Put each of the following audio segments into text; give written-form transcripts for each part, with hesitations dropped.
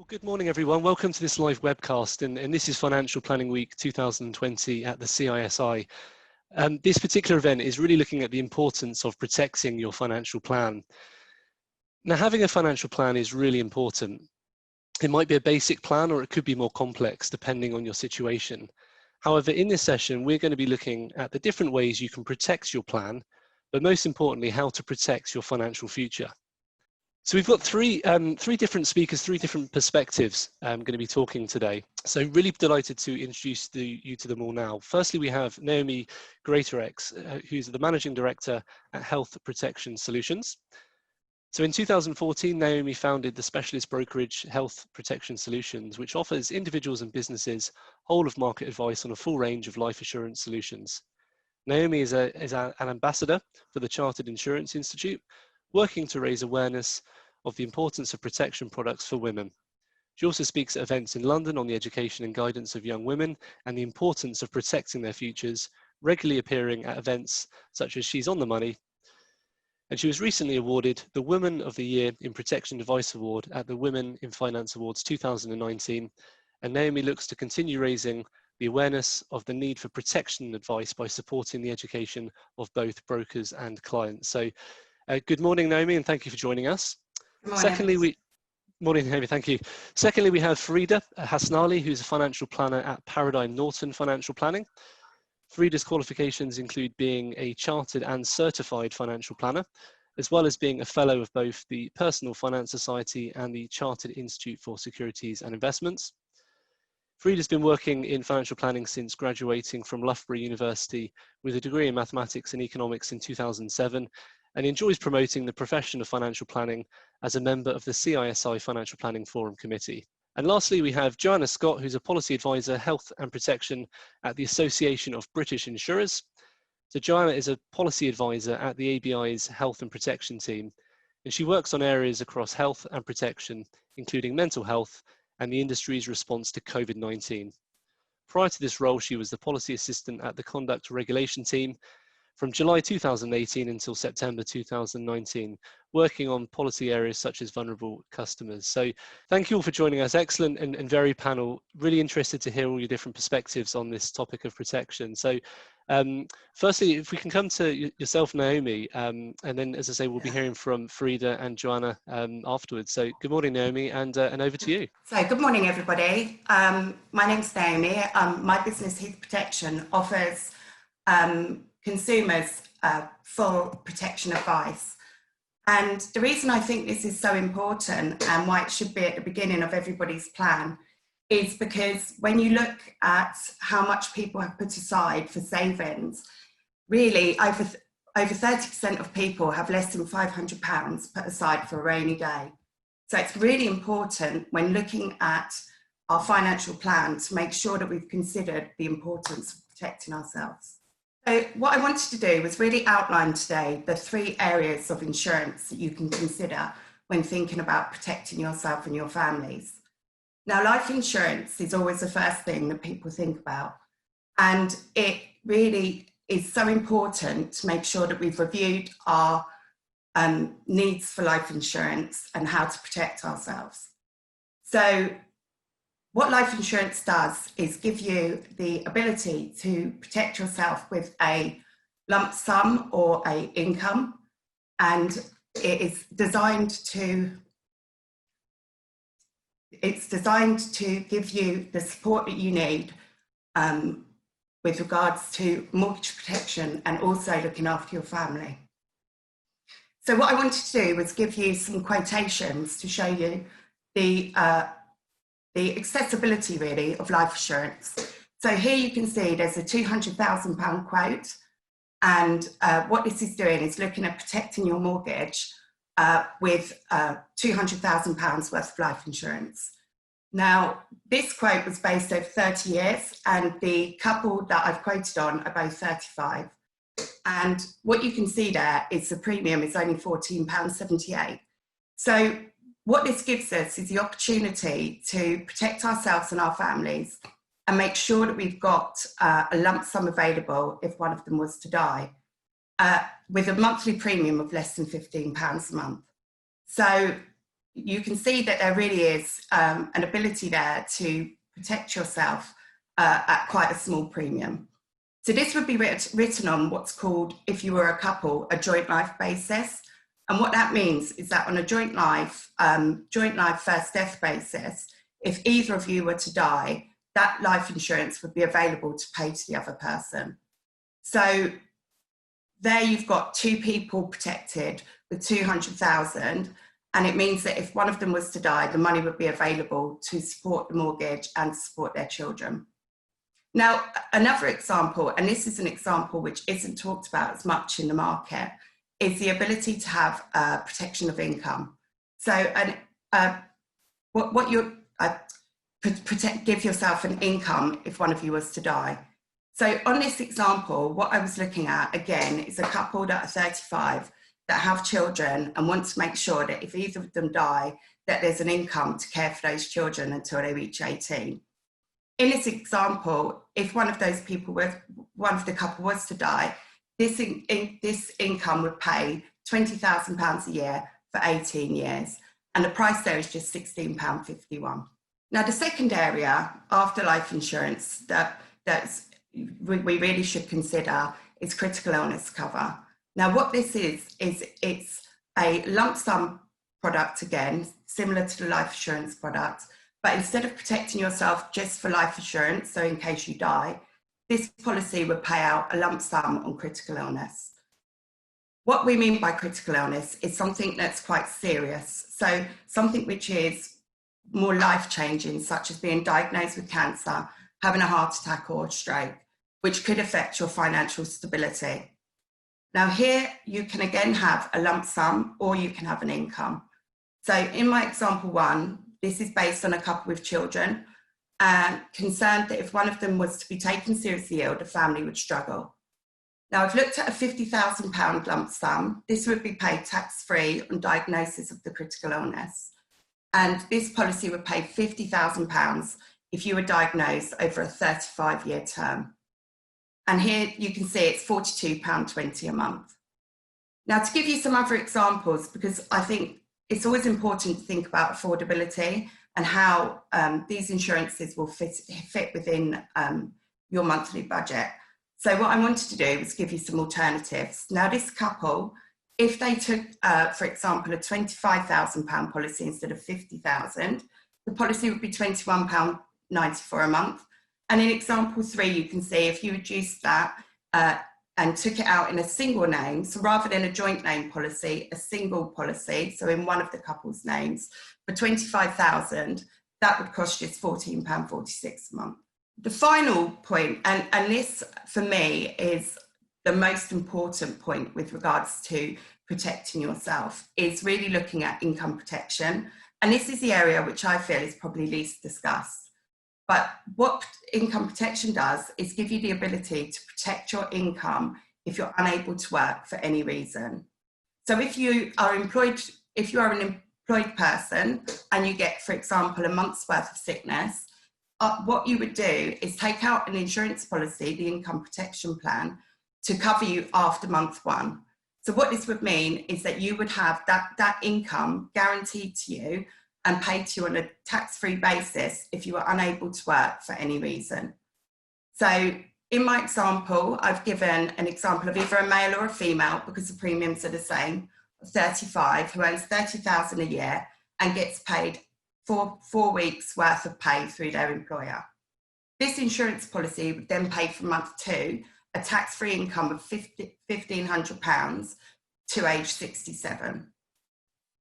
Good morning, everyone. Welcome to this live webcast, and this is Financial Planning Week 2020 at the CISI. This particular event is really looking at the importance of protecting your financial plan. Now, having a financial plan is really important. It might be a basic plan or it could be more complex depending on your situation. However, in this session, we're going to be looking at the different ways you can protect your plan, but most importantly, how to protect your financial future. So we've got three different speakers, three different perspectives going to be talking today. So really delighted to introduce you to them all now. Firstly, we have Naomi Greatorex, who's the Managing Director at Health Protection Solutions. So in 2014, Naomi founded the specialist brokerage Health Protection Solutions, which offers individuals and businesses whole of market advice on a full range of life assurance solutions. Naomi is an ambassador for the Chartered Insurance Institute, working to raise awareness of the importance of protection products for women. She also speaks at events in London on the education and guidance of young women and the importance of protecting their futures, regularly appearing at events such as She's on the Money. And she was recently awarded the Woman of the Year in Protection Device Award at the Women in Finance Awards 2019. And Naomi looks to continue raising the awareness of the need for protection advice by supporting the education of both brokers and clients. So good morning, Naomi, and thank you for joining us. Morning. Morning, Naomi, thank you. Secondly, we have Farida Hasnali, who's a financial planner at Paradigm Norton Financial Planning. Farida's qualifications include being a chartered and certified financial planner, as well as being a fellow of both the Personal Finance Society and the Chartered Institute for Securities and Investments. Farida's been working in financial planning since graduating from Loughborough University with a degree in mathematics and economics in 2007, and enjoys promoting the profession of financial planning as a member of the CISI Financial Planning Forum Committee. And lastly, we have Joanna Scott, who's a policy advisor, health and protection at the Association of British Insurers. So Joanna is a policy advisor at the ABI's health and protection team, and she works on areas across health and protection, including mental health and the industry's response to COVID-19. Prior to this role, she was the policy assistant at the Conduct Regulation team from July 2018 until September 2019, working on policy areas such as vulnerable customers. So thank you all for joining us. Excellent and varied panel. Really interested to hear all your different perspectives on this topic of protection. So firstly, if we can come to yourself, Naomi, and then, as I say, we'll be hearing from Farida and Joanna afterwards. So good morning, Naomi, and over to you. So good morning, everybody. My name's Naomi. My business, Heath Protection, offers consumers full protection advice. And the reason I think this is so important and why it should be at the beginning of everybody's plan is because when you look at how much people have put aside for savings, really over 30% of people have less than £500 put aside for a rainy day. So it's really important when looking at our financial plan to make sure that we've considered the importance of protecting ourselves. So what I wanted to do was really outline today the three areas of insurance that you can consider when thinking about protecting yourself and your families. Now, life insurance is always the first thing that people think about, and it really is so important to make sure that we've reviewed our needs for life insurance and how to protect ourselves. So what life insurance does is give you the ability to protect yourself with a lump sum or an income, and it is designed to give you the support that you need with regards to mortgage protection and also looking after your family. So what I wanted to do was give you some quotations to show you the accessibility really of life assurance. So here you can see there's a £200,000 quote, and what this is doing is looking at protecting your mortgage with £200,000 worth of life insurance. Now, this quote was based over 30 years, and the couple that I've quoted on are both 35. And what you can see there is the premium is only £14.78. So what this gives us is the opportunity to protect ourselves and our families and make sure that we've got a lump sum available if one of them was to die, with a monthly premium of less than £15 a month. So you can see that there really is an ability there to protect yourself at quite a small premium. So this would be written on what's called, if you were a couple, a joint life basis. And what that means is that on a joint life first death basis, if either of you were to die, that life insurance would be available to pay to the other person. So there you've got two people protected with 200,000, and it means that if one of them was to die, the money would be available to support the mortgage and support their children. Now, another example, and this is an example which isn't talked about as much in the market, is the ability to have protection of income. So, give yourself an income if one of you was to die. So on this example, what I was looking at, again, is a couple that are 35 that have children and want to make sure that if either of them die, that there's an income to care for those children until they reach 18. In this example, if one of those people, one of the couple was to die, this income would pay £20,000 a year for 18 years. And the price there is just £16.51. Now, the second area after life insurance we really should consider is critical illness cover. Now, what this is it's a lump sum product, again, similar to the life insurance product, but instead of protecting yourself just for life insurance, so in case you die, this policy would pay out a lump sum on critical illness. What we mean by critical illness is something that's quite serious. So something which is more life-changing, such as being diagnosed with cancer, having a heart attack or a stroke, which could affect your financial stability. Now here, you can again have a lump sum or you can have an income. So in my example one, this is based on a couple with children and concerned that if one of them was to be taken seriously ill, the family would struggle. Now I've looked at a £50,000 lump sum. This would be paid tax-free on diagnosis of the critical illness. And this policy would pay £50,000 if you were diagnosed over a 35-year term. And here you can see it's £42.20 a month. Now, to give you some other examples, because I think it's always important to think about affordability and how these insurances will fit within your monthly budget. So what I wanted to do was give you some alternatives. Now, this couple, if they took, for example, a £25,000 policy instead of £50,000, the policy would be £21.94 a month. And in example 3, you can see if you reduced that and took it out in a single name, so rather than a joint name policy, a single policy, so in one of the couple's names, for £25,000, that would cost you £14.46 a month. The final point, and this for me is the most important point with regards to protecting yourself, is really looking at income protection. And this is the area which I feel is probably least discussed. But what income protection does is give you the ability to protect your income if you're unable to work for any reason. So if you are an employed person and you get, for example, a month's worth of sickness, what you would do is take out an insurance policy, the income protection plan, to cover you after month 1. So what this would mean is that you would have that income guaranteed to you and paid to you on a tax-free basis if you were unable to work for any reason. So in my example, I've given an example of either a male or a female, because the premiums are the same, 35, who earns £30,000 a year and gets paid 4 weeks worth of pay through their employer. This insurance policy would then pay for month 2 a tax-free income of £1,500 to age 67.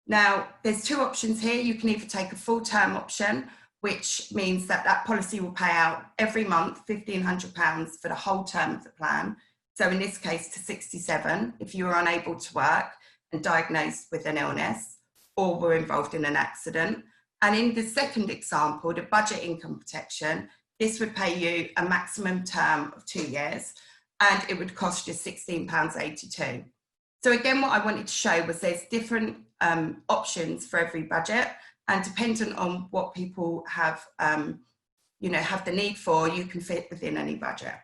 Now, there's 2 options here. You can either take a full-term option, which means that that policy will pay out every month £1,500 for the whole term of the plan. So in this case, to 67, if you were unable to work and diagnosed with an illness or were involved in an accident. And in the second example, the budget income protection, this would pay you a maximum term of 2 years and it would cost you £16.82. So again, what I wanted to show was there's different options for every budget, and dependent on what people have, have the need for, you can fit within any budget.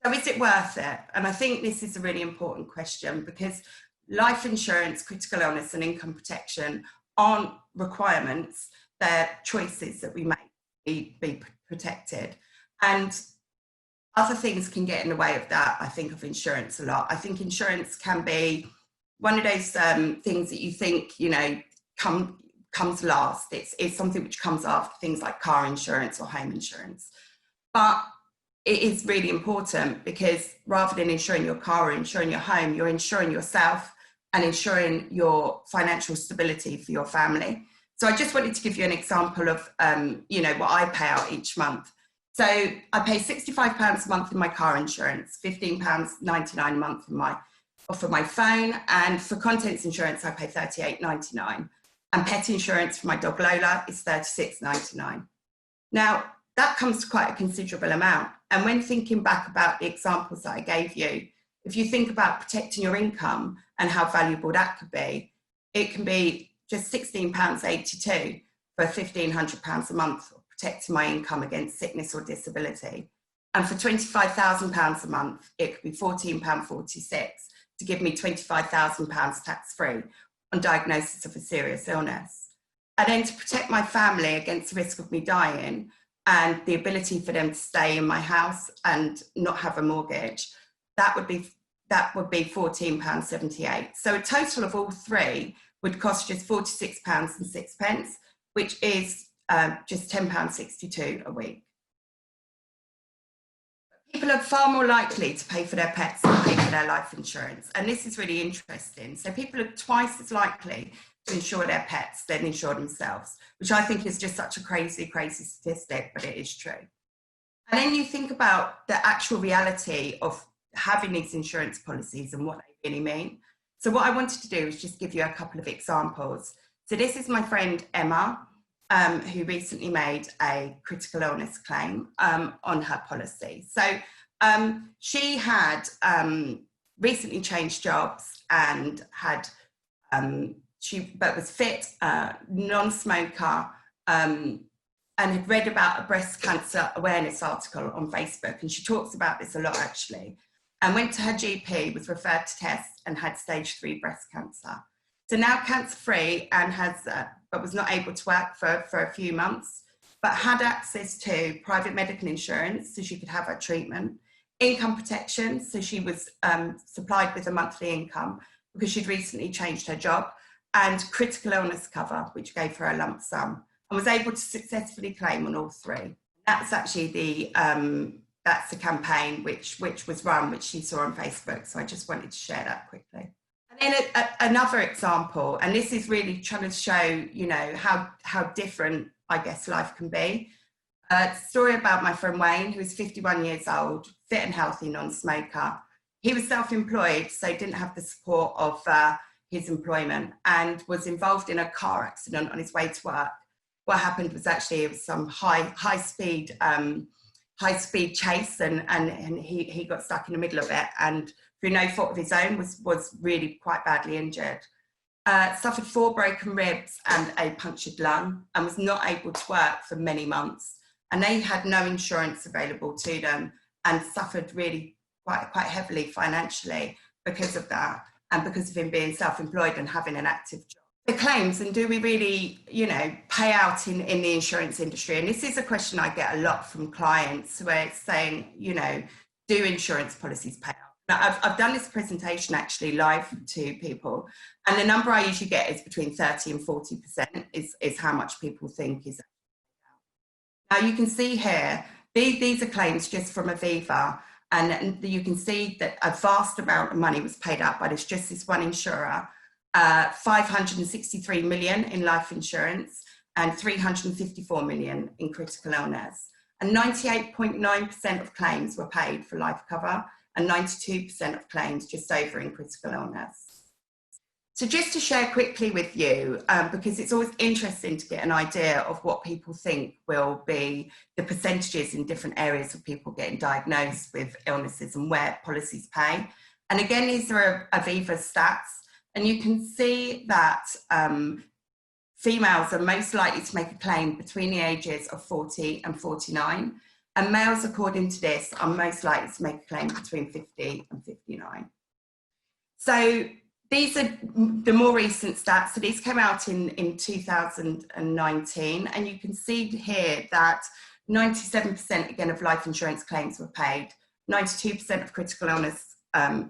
So is it worth it? And I think this is a really important question, because life insurance, critical illness and income protection aren't requirements, they're choices that we make be protected. And other things can get in the way of that. I think of insurance a lot. I think insurance can be one of those things that you think, you know, comes last. It's something which comes after things like car insurance or home insurance. But it is really important, because rather than insuring your car or insuring your home, you're insuring yourself and ensuring your financial stability for your family. So I just wanted to give you an example of, you know, what I pay out each month. So I pay £65 a month in my car insurance, £15.99 a month for my phone, and for contents insurance I pay £38.99, and pet insurance for my dog Lola is £36.99. Now that comes to quite a considerable amount, and when thinking back about the examples that I gave you, if you think about protecting your income and how valuable that could be, it can be just £16.82 for £1,500 a month, protecting my income against sickness or disability. And for £25,000 a month, it could be £14.46 to give me £25,000 tax-free on diagnosis of a serious illness. And then to protect my family against the risk of me dying and the ability for them to stay in my house and not have a mortgage, that would be £14.78. So a total of all three would cost just £46.06, which is just £10.62 a week. People are far more likely to pay for their pets than pay for their life insurance. And this is really interesting. So people are twice as likely to insure their pets than insure themselves, which I think is just such a crazy, crazy statistic, but it is true. And then you think about the actual reality of having these insurance policies and what they really mean. So what I wanted to do is just give you a couple of examples. So this is my friend Emma, who recently made a critical illness claim on her policy. So she had recently changed jobs and had, but was fit, non-smoker, and had read about a breast cancer awareness article on Facebook. And she talks about this a lot, actually, and went to her GP, was referred to tests, and had stage 3 breast cancer. So now cancer-free, and has, but was not able to work for a few months, but had access to private medical insurance so she could have her treatment, income protection, so she was supplied with a monthly income because she'd recently changed her job, and critical illness cover, which gave her a lump sum, and was able to successfully claim on all three. That's actually that's the campaign which was run, which she saw on Facebook. So I just wanted to share that quickly. And then another example, and this is really trying to show, you know, how different, I guess, life can be. A story about my friend Wayne, who is 51 years old, fit and healthy, non-smoker. He was self-employed, so didn't have the support of his employment, and was involved in a car accident on his way to work. What happened was actually it was some high speed chase, and he got stuck in the middle of it, and through no fault of his own was really quite badly injured. Suffered 4 broken ribs and a punctured lung, and was not able to work for many months. And they had no insurance available to them, and suffered really quite heavily financially because of that, and because of him being self-employed and having an active job. The claims, and do we really, you know, pay out in the insurance industry? And this is a question I get a lot from clients, where it's saying, you know, do insurance policies pay out? Now, I've done this presentation actually live to people, and the number I usually get is between 30 and 40% is how much people think is. Now you can see here, these are claims just from Aviva, and you can see that a vast amount of money was paid out by just this one insurer. 563 million in life insurance and 354 million in critical illness. And 98.9% of claims were paid for life cover, and 92% of claims just over in critical illness. So just to share quickly with you, because it's always interesting to get an idea of what people think will be the percentages in different areas of people getting diagnosed with illnesses and where policies pay. And again, these are Aviva stats. And you can see that females are most likely to make a claim between the ages of 40 and 49. And males, according to this, are most likely to make a claim between 50 and 59. So these are the more recent stats. So these came out in 2019, and you can see here that 97% again of life insurance claims were paid, 92% of critical illness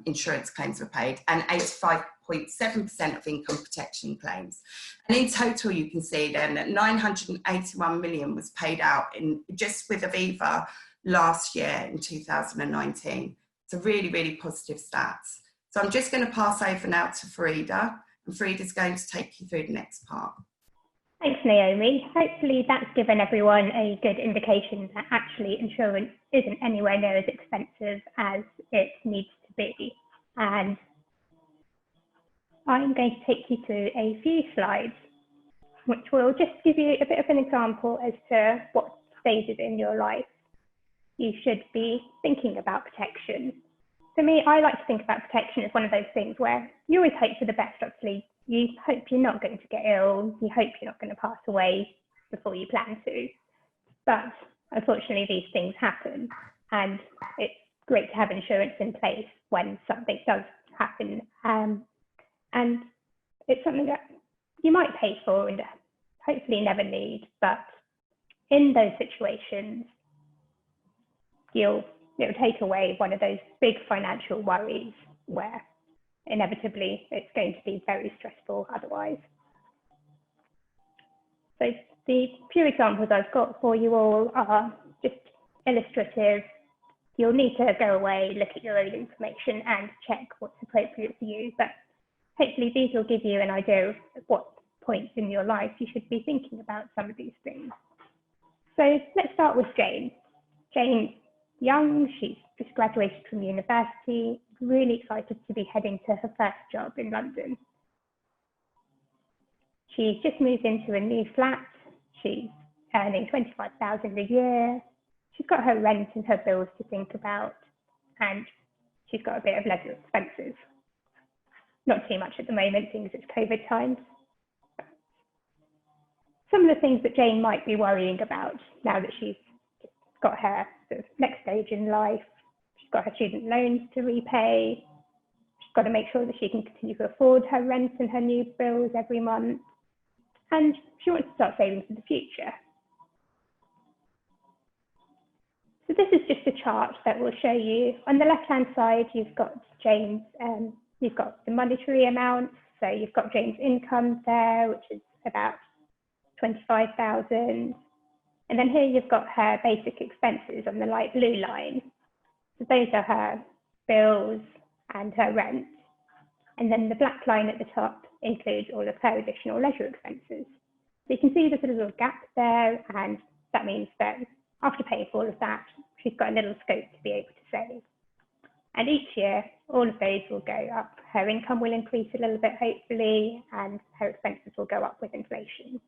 insurance claims were paid, and 85.7% of income protection claims. And in total, you can see then that 981 million was paid out in just with Aviva last year in 2019. It's a really, really positive stats. So I'm just going to pass over now to Farida, and Farida's going to take you through the next part. Thanks, Naomi. Hopefully that's given everyone a good indication that actually insurance isn't anywhere near as expensive as it needs to be. And I'm going to take you through a few slides, which will just give you a bit of an example as to what stages in your life you should be thinking about protection. For me, I like to think about protection as one of those things where you always hope for the best, obviously. You hope you're not going to get ill, you hope you're not going to pass away before you plan to. But unfortunately, these things happen, and it's great to have insurance in place when something does happen. And it's something that you might pay for and hopefully never need, but in those situations, it'll take away one of those big financial worries where inevitably it's going to be very stressful otherwise. So the few examples I've got for you all are just illustrative. You'll need to go away, look at your own information and check what's appropriate for you, but hopefully these will give you an idea of what points in your life you should be thinking about some of these things. So let's start with Jane. Jane's young, she's just graduated from university, really excited to be heading to her first job in London. She's just moved into a new flat. She's earning 25,000 a year. She's got her rent and her bills to think about, and she's got a bit of leisure expenses. Not too much at the moment, seeing as it's COVID times. Some of the things that Jane might be worrying about now that she's got her sort of next stage in life. She's got her student loans to repay. She's got to make sure that she can continue to afford her rent and her new bills every month. And she wants to start saving for the future. So this is just a chart that will show you, on the left-hand side, you've got Jane's, you've got the monetary amount. So you've got Jane's income there, which is about 25,000. And then here you've got her basic expenses on the light blue line. So those are her bills and her rent. And then the black line at the top includes all of her additional leisure expenses. So you can see there's a little gap there, and that means that after paying for all of that, she's got a little scope to be able to save. And each year, all of those will go up. Her income will increase a little bit, hopefully, and her expenses will go up with inflation.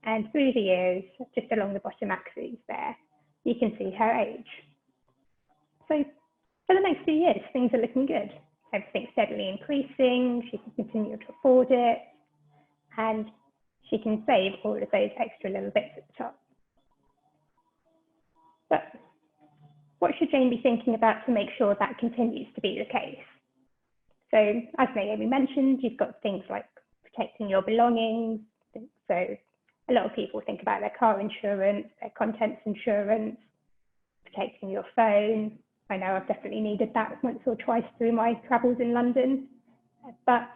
And through the years, just along the bottom axis there, you can see her age. So for the next few years, things are looking good. Everything's steadily increasing, she can continue to afford it, and she can save all of those extra little bits at the top. But what should Jane be thinking about to make sure that continues to be the case? So as Naomi mentioned, you've got things like protecting your belongings. So a lot of people think about their car insurance, their contents insurance, protecting your phone. I know I've definitely needed that once or twice through my travels in London. But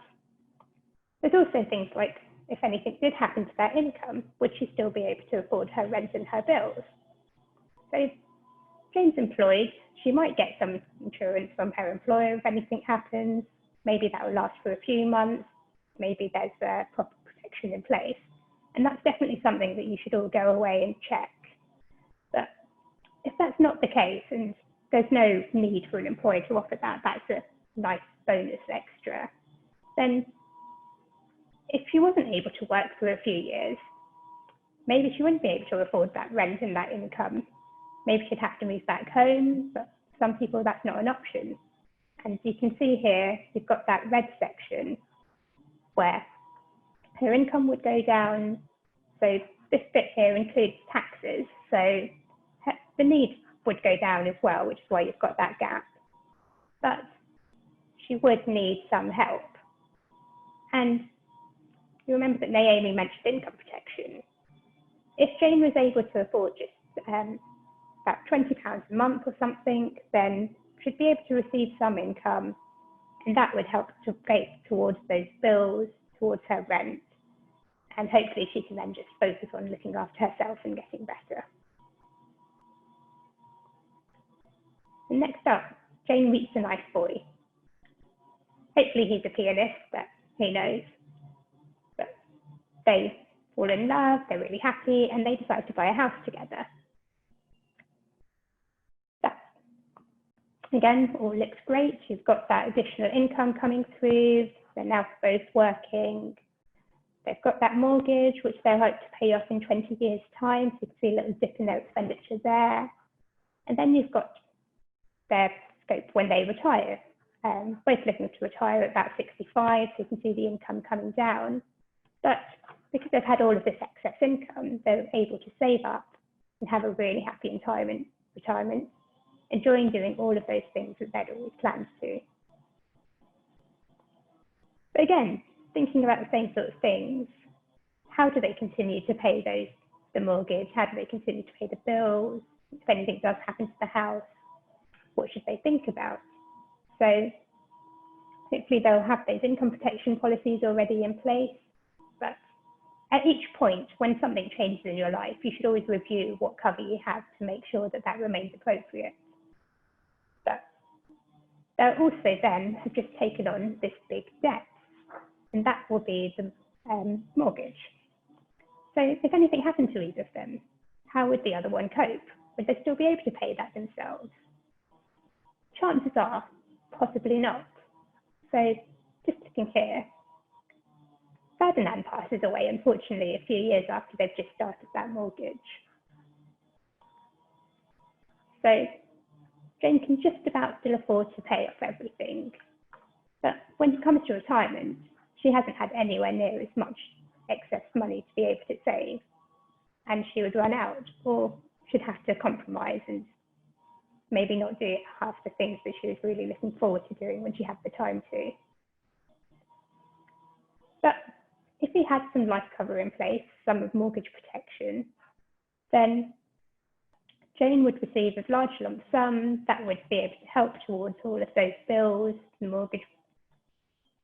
there's also things like, if anything did happen to their income, would she still be able to afford her rent and her bills? So Jane's employed, she might get some insurance from her employer if anything happens. Maybe that will last for a few months. Maybe there's a proper protection in place. And that's definitely something that you should all go away and check. But if that's not the case, and there's no need for an employer to offer that, that's a nice bonus extra, then if she wasn't able to work for a few years, maybe she wouldn't be able to afford that rent and that income. Maybe she'd have to move back home, but some people that's not an option. And you can see here, you've got that red section where her income would go down. So this bit here includes taxes. So the need would go down as well, which is why you've got that gap. But she would need some help. And you remember that Naomi mentioned income protection. If Jane was able to afford just about £20 a month or something, then she'd be able to receive some income, and that would help to go towards those bills, towards her rent, and hopefully she can then just focus on looking after herself and getting better. And next up, Jane meets a nice boy. Hopefully he's a pianist, but who knows. But they fall in love, they're really happy, and they decide to buy a house together. That, again, all looks great. You've got that additional income coming through. They're now both working. They've got that mortgage, which they'll hope to pay off in 20 years' time, so you can see a little dip in their expenditure there. And then you've got their scope when they retire. Both looking to retire at about 65, so you can see the income coming down. But because they've had all of this excess income, they're able to save up and have a really happy retirement, enjoying doing all of those things that they'd always planned to. But again, thinking about the same sort of things, how do they continue to pay the mortgage? How do they continue to pay the bills? If anything does happen to the house, what should they think about? So hopefully they'll have those income protection policies already in place. But at each point, when something changes in your life, you should always review what cover you have to make sure that that remains appropriate. But they'll also then have just taken on this big debt, and that will be the mortgage. So if anything happened to either of them, how would the other one cope? Would they still be able to pay that themselves? Chances are, possibly not. So just looking here, Ferdinand passes away, unfortunately, a few years after they've just started that mortgage. So Jane can just about still afford to pay off everything. But when it comes to retirement, she hasn't had anywhere near as much excess money to be able to save, and she would run out or should have to compromise and maybe not do half the things that she was really looking forward to doing when she had the time to. But if we had some life cover in place, some of mortgage protection, then Jane would receive a large lump sum that would be able to help towards all of those bills, the mortgage.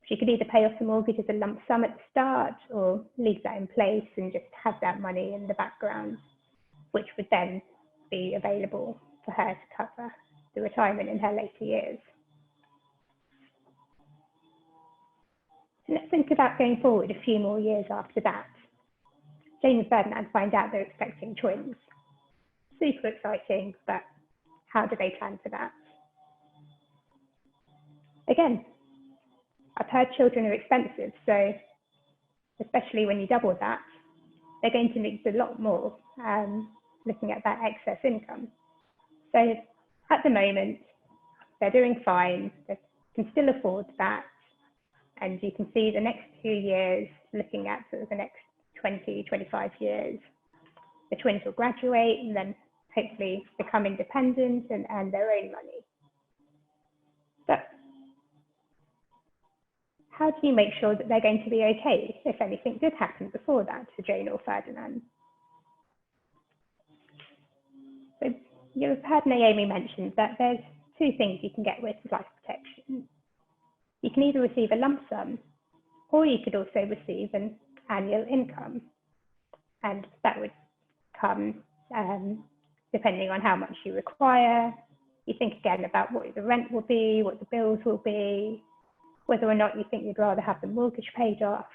She could either pay off the mortgage as a lump sum at the start or leave that in place and just have that money in the background, which would then be available for her to cover the retirement in her later years. And let's think about going forward a few more years after that. Jane and Ferdinand find out they're expecting twins. Super exciting, but how do they plan for that? Again, I've heard children are expensive, so especially when you double that, they're going to need a lot more looking at that excess income. So at the moment, they're doing fine, they can still afford that, and you can see the next few years, looking at sort of the next 20, 25 years, the twins will graduate and then hopefully become independent and earn their own money. But how do you make sure that they're going to be okay if anything did happen before that to Jane or Ferdinand? So you've heard Naomi mention that there's two things you can get with life protection. You can either receive a lump sum, or you could also receive an annual income. And that would come depending on how much you require. You think again about what the rent will be, what the bills will be, whether or not you think you'd rather have the mortgage paid off.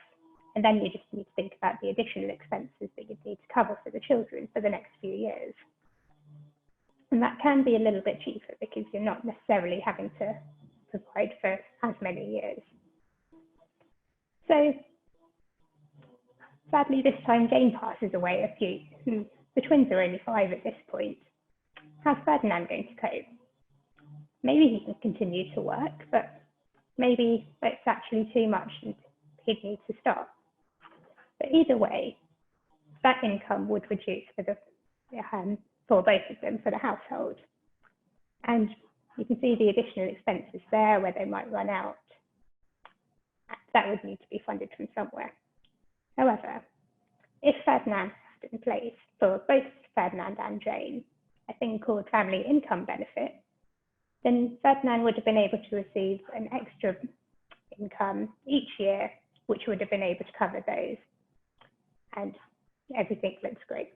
And then you just need to think about the additional expenses that you'd need to cover for the children for the next few years. And that can be a little bit cheaper because you're not necessarily having to provide for as many years. So sadly, this time Jane passes away a few. The twins are only 5 at this point. How's Ferdinand going to cope? Maybe he can continue to work, but maybe it's actually too much and he'd need to stop. But either way, that income would reduce for both of them, for the household. And you can see the additional expenses there where they might run out. that would need to be funded from somewhere. However, if Ferdinand had in place for both Ferdinand and Jane a thing called family income benefit, then Ferdinand would have been able to receive an extra income each year, which would have been able to cover those. And everything looks great.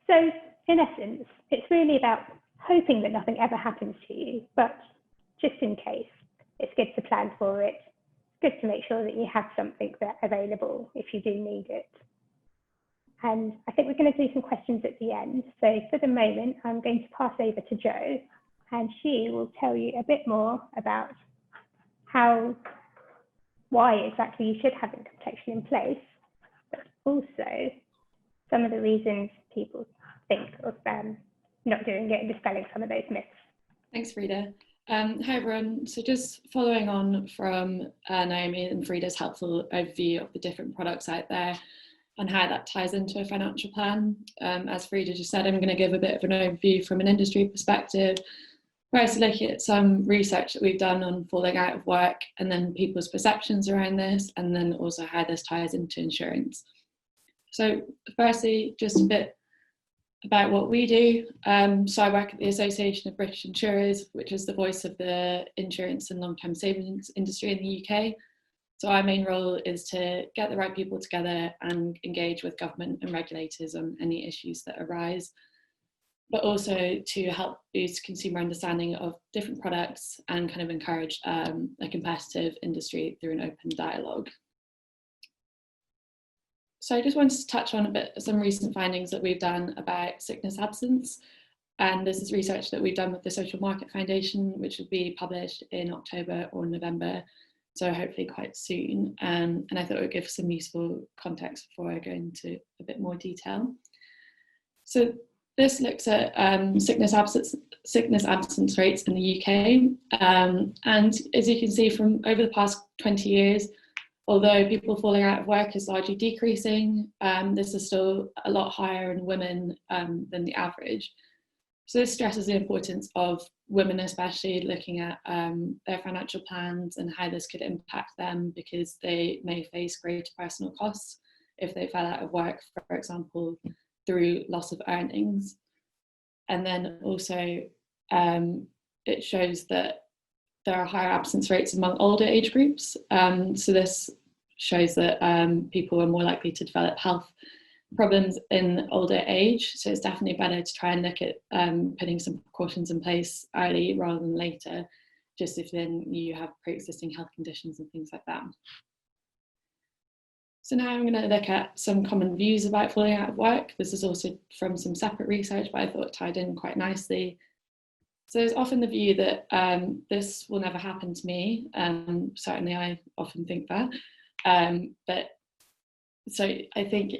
So in essence, it's really about hoping that nothing ever happens to you, but just in case, it's good to plan for it. It's good to make sure that you have something that's available if you do need it. And I think we're going to do some questions at the end. So for the moment, I'm going to pass over to Jo, and she will tell you a bit more about why exactly you should have income protection in place, but also some of the reasons people think of not doing it and dispelling some of those myths. Thanks, Frida. Hi everyone. So just following on from Naomi and Frida's helpful overview of the different products out there and how that ties into a financial plan. As Frida just said, I'm going to give a bit of an overview from an industry perspective, where I look at some research that we've done on falling out of work and then people's perceptions around this, and then also how this ties into insurance. So firstly, just a bit about what we do. So I work at the Association of British Insurers, which is the voice of the insurance and long-term savings industry in the UK. So our main role is to get the right people together and engage with government and regulators on any issues that arise, but also to help boost consumer understanding of different products and kind of encourage a competitive industry through an open dialogue. So I just wanted to touch on some recent findings that we've done about sickness absence. And this is research that we've done with the Social Market Foundation, which will be published in October or November, so hopefully quite soon. And I thought it would give some useful context before I go into a bit more detail. So this looks at sickness absence rates in the UK. And as you can see from over the past 20 years, although people falling out of work is largely decreasing, this is still a lot higher in women than the average. So this stresses the importance of women, especially looking at their financial plans and how this could impact them, because they may face greater personal costs if they fell out of work, for example, through loss of earnings. And then also it shows that there are higher absence rates among older age groups. So this shows that people are more likely to develop health problems in older age. So it's definitely better to try and look at putting some precautions in place early rather than later, just if then you have pre-existing health conditions and things like that. So now I'm going to look at some common views about falling out of work. This is also from some separate research, but I thought it tied in quite nicely. So there's often the view that this will never happen to me. Certainly I often think that. But so I think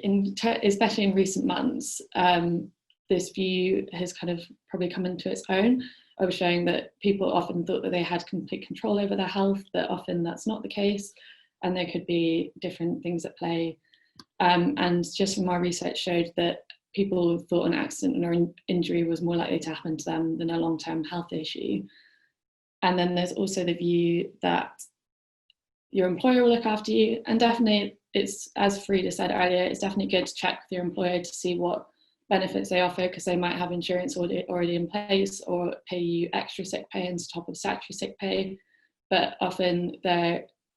especially in recent months, this view has kind of probably come into its own, of showing that people often thought that they had complete control over their health, but often that's not the case. And there could be different things at play. And just from our research showed that people thought an accident or an injury was more likely to happen to them than a long-term health issue. And then there's also the view that your employer will look after you. And definitely it's, as Frida said earlier, it's definitely good to check with your employer to see what benefits they offer, because they might have insurance already in place or pay you extra sick pay on top of statutory sick pay. But often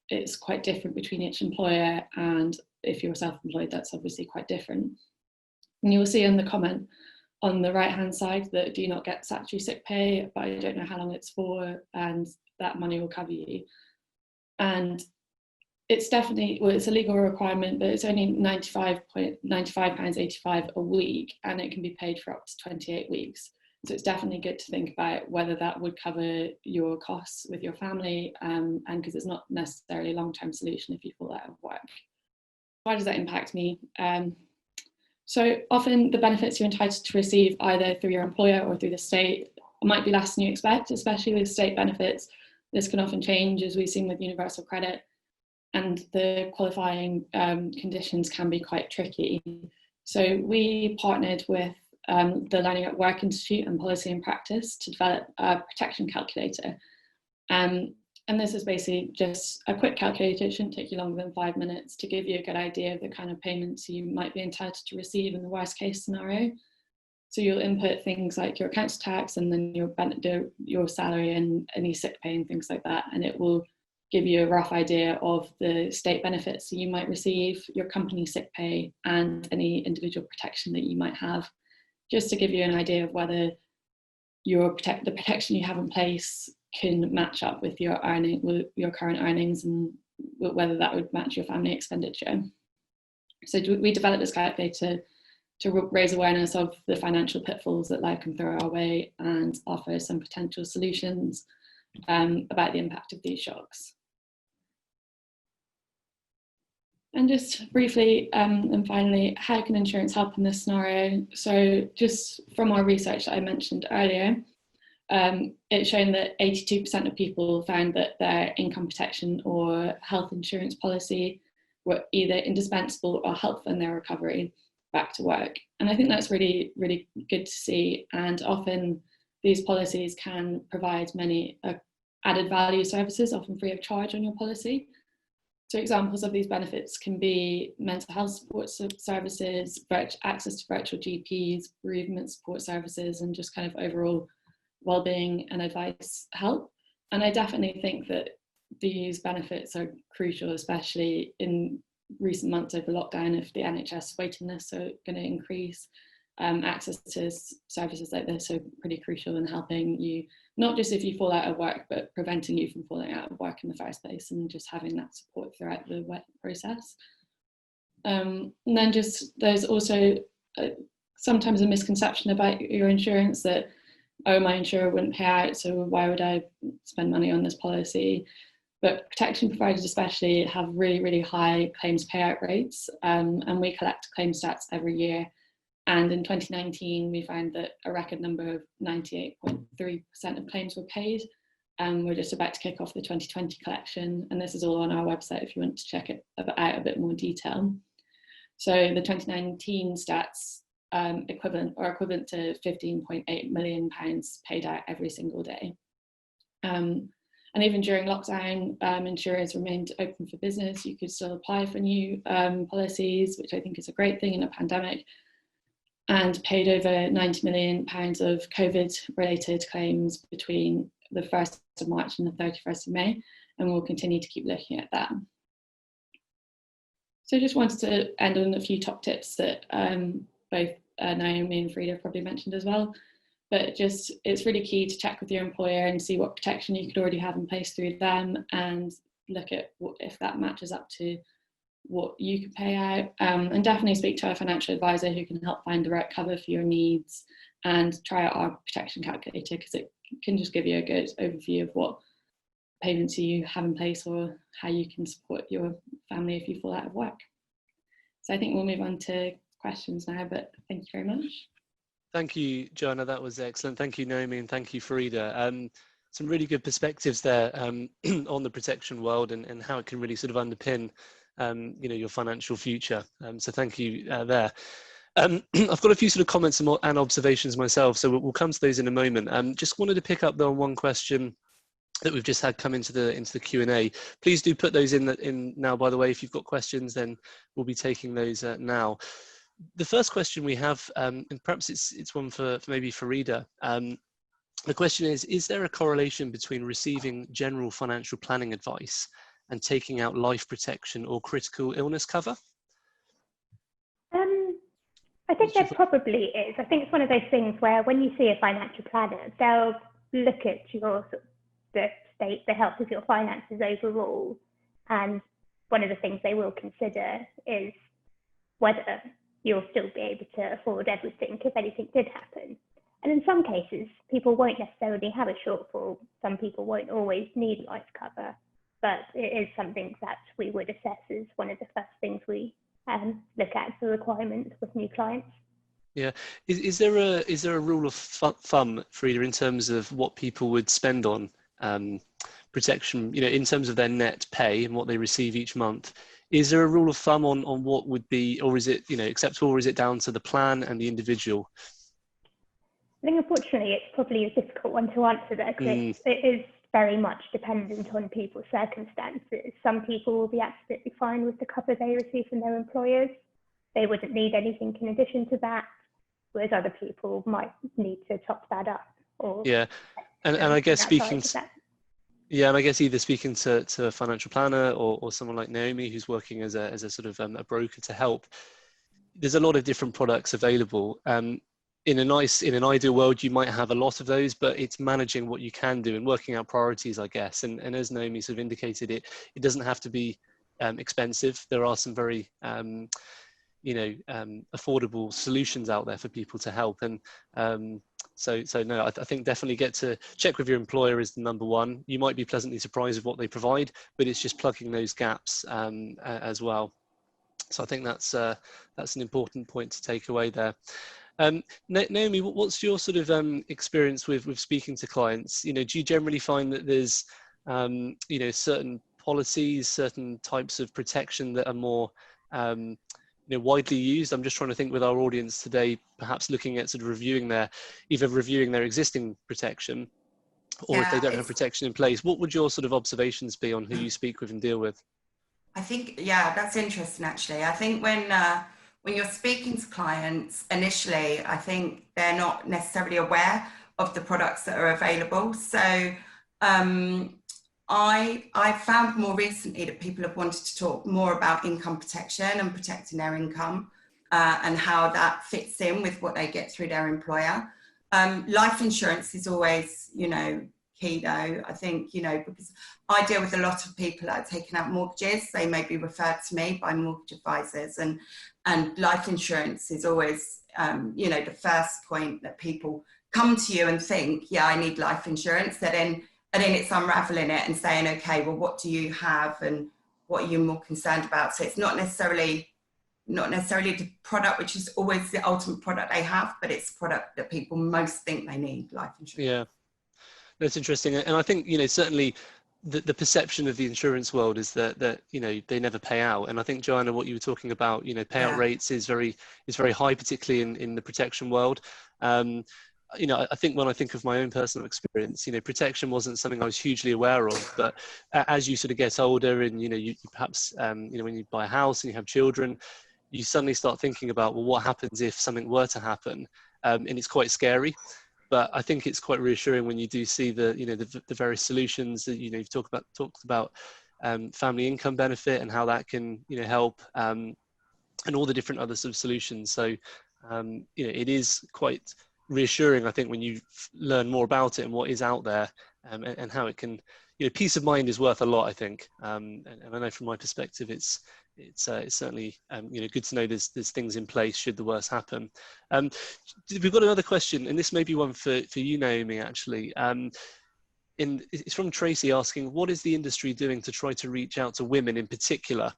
it's quite different between each employer, and if you're self-employed, that's obviously quite different. And you'll see in the comment on the right-hand side that do not get statutory sick pay, but I don't know how long it's for, and that money will cover you. And it's definitely, well, it's a legal requirement, but it's only £95.85 a week, and it can be paid for up to 28 weeks. So it's definitely good to think about whether that would cover your costs with your family, and because it's not necessarily a long-term solution if you fall out of work. Why does that impact me? So often the benefits you're entitled to receive either through your employer or through the state might be less than you expect, especially with state benefits. This can often change, as we've seen with universal credit, and the qualifying conditions can be quite tricky. So we partnered with the Learning at Work Institute and Policy and Practice to develop a protection calculator. And this is basically just a quick calculator. It shouldn't take you longer than 5 minutes to give you a good idea of the kind of payments you might be entitled to receive in the worst case scenario. So you'll input things like your council tax and then your salary and any sick pay and things like that. And it will give you a rough idea of the state benefits that you might receive, your company sick pay, and any individual protection that you might have, just to give you an idea of whether the protection you have in place can match up with your current earnings, and whether that would match your family expenditure. So we developed this calculator to raise awareness of the financial pitfalls that life can throw our way and offer some potential solutions about the impact of these shocks. And just briefly, and finally, how can insurance help in this scenario? So just from our research that I mentioned earlier, it's shown that 82% of people found that their income protection or health insurance policy were either indispensable or helpful in their recovery back to work. And I think that's really, really good to see. And often these policies can provide many added value services, often free of charge on your policy. So examples of these benefits can be mental health support services, access to virtual GPs, bereavement support services, and just kind of overall well-being and advice help. And I definitely think that these benefits are crucial, especially in recent months over lockdown, if the NHS waiting lists are going to increase. Access to services like this are pretty crucial in helping you, not just if you fall out of work, but preventing you from falling out of work in the first place, and just having that support throughout the work process. And then just there's also sometimes a misconception about your insurance that, oh, my insurer wouldn't pay out, so why would I spend money on this policy? But protection providers especially have really, really high claims payout rates, and we collect claim stats every year. And in 2019, we found that a record number of 98.3% of claims were paid. And we're just about to kick off the 2020 collection. And this is all on our website if you want to check it out a bit more detail. So the 2019 stats equivalent to £15.8 million paid out every single day. And even during lockdown, insurers remained open for business. You could still apply for new policies, which I think is a great thing in a pandemic, and paid over £90 million of COVID-related claims between the 1st of March and the 31st of May, and we'll continue to keep looking at that. So I just wanted to end on a few top tips that both Naomi and Frida probably mentioned as well, but just it's really key to check with your employer and see what protection you could already have in place through them, and look at if that matches up to what you can pay out, and definitely speak to a financial advisor who can help find the right cover for your needs, and try out our protection calculator, because it can just give you a good overview of what payments you have in place or how you can support your family if you fall out of work. So I think we'll move on to questions now, but thank you very much. Thank you, Joanna, that was excellent. Thank you, Naomi, and thank you, Farida. Some really good perspectives there on the protection world and how it can really sort of underpin your financial future. So thank you there. I've got a few sort of comments and observations myself, so we'll come to those in a moment. Just wanted to pick up on one question that we've just had come into the Q&A. Please do put those in now, by the way. If you've got questions, then we'll be taking those now. The first question we have, and perhaps it's one for maybe Farida. The question is there a correlation between receiving general financial planning advice and taking out life protection or critical illness cover? I think there probably is. I think it's one of those things where when you see a financial planner, they'll look at the health of your finances overall, and one of the things they will consider is whether you'll still be able to afford everything if anything did happen. And in some cases, people won't necessarily have a shortfall. Some people won't always need life cover, but it is something that we would assess as one of the first things we look at for requirements with new clients. Yeah, is there a rule of thumb, Frida, in terms of what people would spend on protection? In terms of their net pay and what they receive each month. Is there a rule of thumb on what would be, or is it acceptable, or is it down to the plan and the individual? I think unfortunately it's probably a difficult one to answer there, because it is very much dependent on people's circumstances. Some people will be absolutely fine with the cover they receive from their employers. They wouldn't need anything in addition to that, whereas other people might need to top that up. Or yeah, and I guess speaking to that. Yeah, and I guess either speaking to a financial planner or someone like Naomi who's working as a sort of a broker to help, there's a lot of different products available. In an ideal world, you might have a lot of those, but it's managing what you can do and working out priorities, I guess. And as Naomi sort of indicated, it doesn't have to be expensive. There are some very affordable solutions out there for people to help. And so no, I think definitely get to check with your employer is the number one. You might be pleasantly surprised with what they provide, but it's just plugging those gaps as well. So I think that's an important point to take away there. Naomi, what's your sort of experience with speaking to clients? Do you generally find that there's certain policies, certain types of protection that are more widely used? I'm just trying to think with our audience today, perhaps looking at sort of reviewing their existing protection, or if they don't have protection in place. What would your sort of observations be on who you speak with and deal with? I think, that's interesting actually. I think when you're speaking to clients initially, I think they're not necessarily aware of the products that are available. So I found more recently that people have wanted to talk more about income protection and protecting their income and how that fits in with what they get through their employer. Life insurance is always, key though. I think, because I deal with a lot of people that are taking out mortgages. They may be referred to me by mortgage advisors, and life insurance is always, the first point that people come to you and think, yeah, I need life insurance. And then it's unraveling it and saying, okay, well, what do you have and what are you more concerned about? So it's not necessarily the product, which is always the ultimate product they have, but it's the product that people most think they need, life insurance. Yeah, that's interesting. And I think, certainly the perception of the insurance world is that they never pay out. And I think, Joanna, what you were talking about, payout rates is very high, particularly in the protection world. I think when I think of my own personal experience, protection wasn't something I was hugely aware of. But as you sort of get older and, you perhaps, when you buy a house and you have children, you suddenly start thinking about, well, what happens if something were to happen? And it's quite scary. But I think it's quite reassuring when you do see the various solutions that, you've talked about family income benefit and how that can, help and all the different other sort of solutions. So, it is quite reassuring, I think, when you learn more about it and what is out there and how it can, peace of mind is worth a lot, I think. And I know from my perspective, it's certainly good to know there's things in place should the worst happen. We've got another question, and this may be one for you, Naomi, actually. It's from Tracy asking, what is the industry doing to try to reach out to women in particular?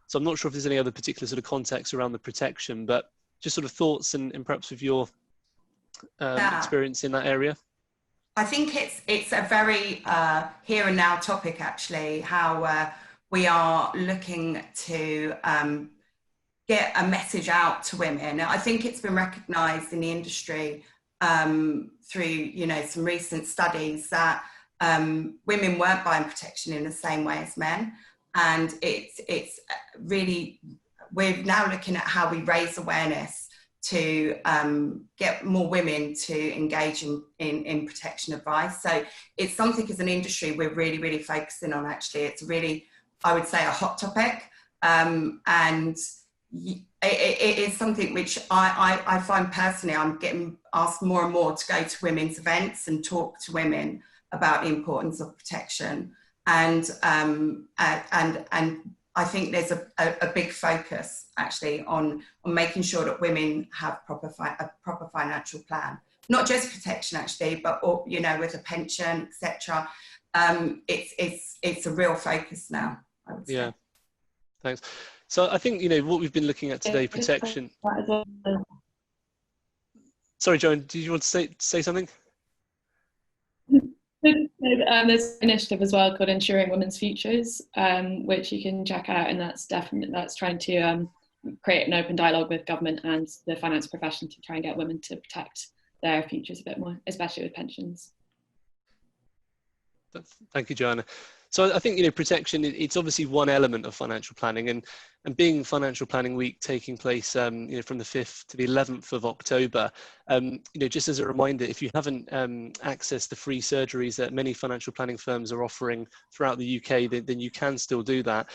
So I'm not sure if there's any other particular sort of context around the protection, but just sort of thoughts and perhaps with your experience in that area. I think it's a very here and now topic, actually, how we are looking to get a message out to women. I think it's been recognised in the industry through, some recent studies that women weren't buying protection in the same way as men. And it's really, we're now looking at how we raise awareness to get more women to engage in protection advice. So it's something as an industry we're really, really focusing on, actually. It's really, I would say, a hot topic. And it is something which I find personally, I'm getting asked more and more to go to women's events and talk to women about the importance of protection. And I think there's a big focus actually on making sure that women have a proper financial plan, not just protection actually, but with a pension, etc. It's a real focus now, I would say. Yeah, thanks. So I think what we've been looking at today, protection. Sorry, Joan, did you want to say something? There's an initiative as well called Ensuring Women's Futures, which you can check out, and that's trying to create an open dialogue with government and the finance profession to try and get women to protect their futures a bit more, especially with pensions. Thank you, Joanna. So I think, protection, it's obviously one element of financial planning, and being Financial Planning Week taking place, from the 5th to the 11th of October, just as a reminder, if you haven't accessed the free surgeries that many financial planning firms are offering throughout the UK, then you can still do that.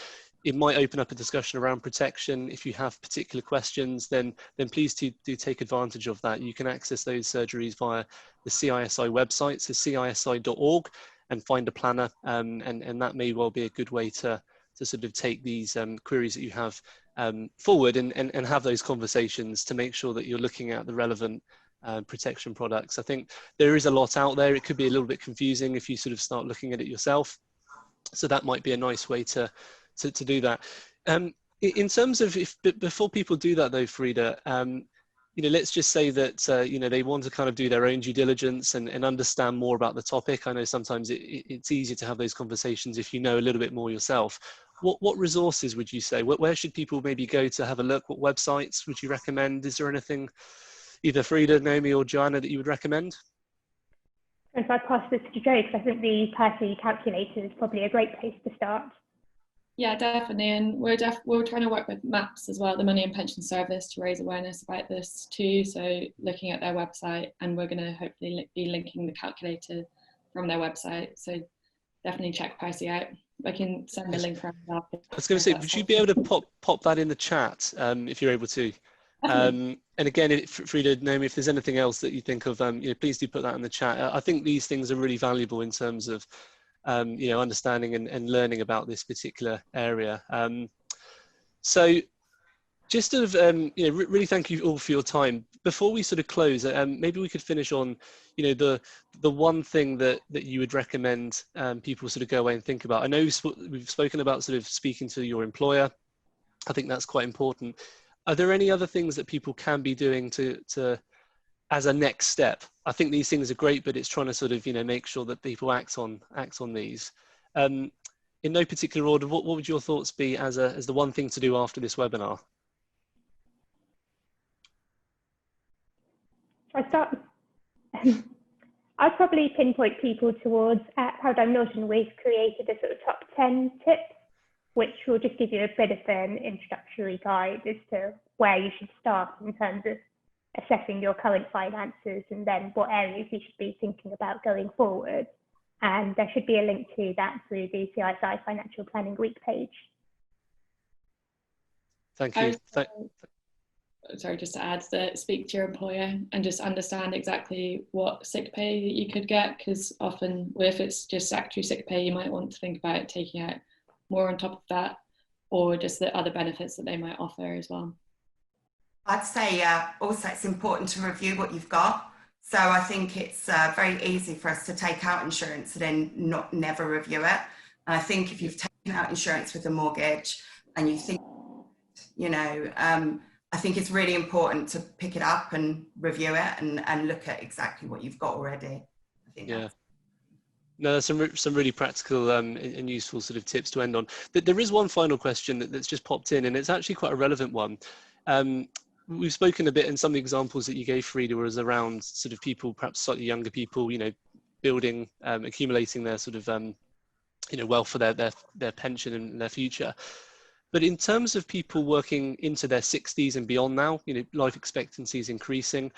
It might open up a discussion around protection. If you have particular questions, then please do take advantage of that. You can access those surgeries via the CISI website, so cisi.org, and find a planner, and that may well be a good way to sort of take these queries that you have forward and have those conversations to make sure that you're looking at the relevant protection products. I think there is a lot out there. It could be a little bit confusing if you sort of start looking at it yourself. So that might be a nice way to do that. In terms of, before people do that though, Frida, let's just say that, they want to kind of do their own due diligence and understand more about the topic. I know sometimes it's easier to have those conversations if you know a little bit more yourself. What resources would you say? Where should people maybe go to have a look? What websites would you recommend? Is there anything, either Frida, Naomi, or Joanna, that you would recommend? If I pass this to Jo, because I think the PERSI calculator is probably a great place to start. Yeah, definitely, and we're trying to work with MAPS as well, the Money and Pension Service, to raise awareness about this too. So looking at their website, and we're going to hopefully be linking the calculator from their website. So definitely check PERSI out. I can send the link around. I was going to say, would you be able to pop that in the chat if you're able to? And again, Frida, Naomi, if there's anything else that you think of, please do put that in the chat. I think these things are really valuable in terms of understanding and learning about this particular area. So just sort of, really thank you all for your time. Before we sort of close, maybe we could finish on, the one thing that you would recommend people sort of go away and think about. I know we've spoken about sort of speaking to your employer. I think that's quite important. Are there any other things that people can be doing to as a next step? I think these things are great, but it's trying to sort of, make sure that people act on these. In no particular order, what would your thoughts be as the one thing to do after this webinar? I start. I'd probably pinpoint people towards Paradigm Norton. We've created a sort of top 10 tips, which will just give you a bit of an introductory guide as to where you should start in terms of assessing your current finances, and then what areas you should be thinking about going forward. And there should be a link to that through the CISI Financial Planning Week page. Thank you. Sorry, just to add that, speak to your employer and just understand exactly what sick pay that you could get, because often if it's just statutory sick pay, you might want to think about taking out more on top of that, or just the other benefits that they might offer as well. I'd say also it's important to review what you've got. So I think it's very easy for us to take out insurance and then never review it. And I think if you've taken out insurance with a mortgage and you think, I think it's really important to pick it up and review it and look at exactly what you've got already. I think yeah. No, there's some really practical and useful sort of tips to end on. There is one final question that's just popped in, and it's actually quite a relevant one. We've spoken a bit, and some of the examples that you gave, Frida, was around sort of people, perhaps slightly younger people, building, accumulating their sort of, wealth for their pension and their future. But in terms of people working into their 60s and beyond now, life expectancy is increasing.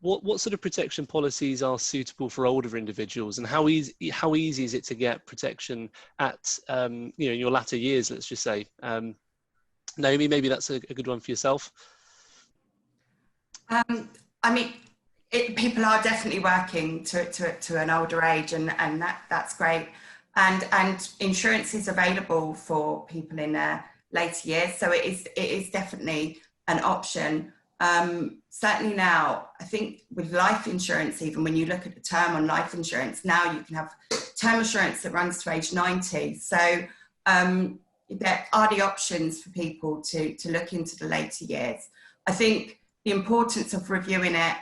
What sort of protection policies are suitable for older individuals, and how easy is it to get protection at in your latter years, let's just say? Naomi, maybe that's a good one for yourself. I mean, people are definitely working to an older age, and that's great. And insurance is available for people in their later years, so it is definitely an option. Certainly now, I think with life insurance, even when you look at the term on life insurance, now you can have term insurance that runs to age 90. So there are the options for people to look into the later years. I think the importance of reviewing it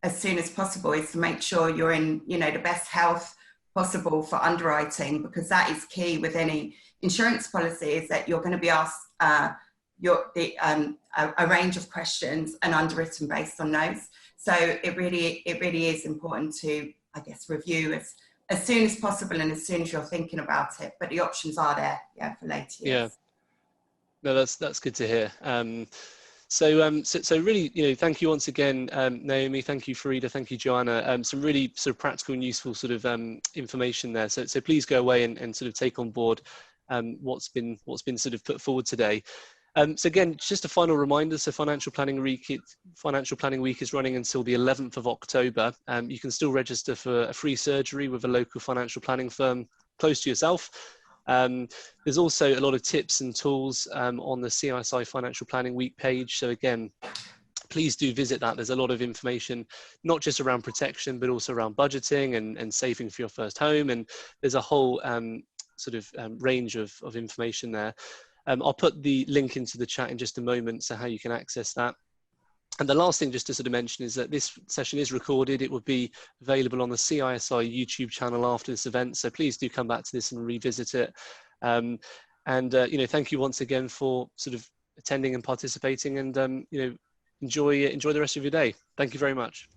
as soon as possible is to make sure you're in, the best health possible for underwriting, because that is key with any insurance policy, is that you're going to be asked a range of questions and underwritten based on those. So it really is important to, I guess, review as soon as possible and as soon as you're thinking about it. But the options are there, yeah, for later years. Yeah. No, that's good to hear. So really, thank you once again, Naomi. Thank you, Farida. Thank you, Joanna. Some really sort of practical and useful sort of information there. So please go away and sort of take on board what's been sort of put forward today. So again, just a final reminder. So Financial Planning Week is running until the 11th of October. You can still register for a free surgery with a local financial planning firm close to yourself. There's also a lot of tips and tools on the CISI Financial Planning Week page. So again, please do visit that. There's a lot of information, not just around protection, but also around budgeting and saving for your first home. And there's a whole range of information there. I'll put the link into the chat in just a moment, so how you can access that. And the last thing just to sort of mention is that this session is recorded. It will be available on the CISI YouTube channel after this event. So please do come back to this and revisit it. Thank you once again for sort of attending and participating, and enjoy the rest of your day. Thank you very much.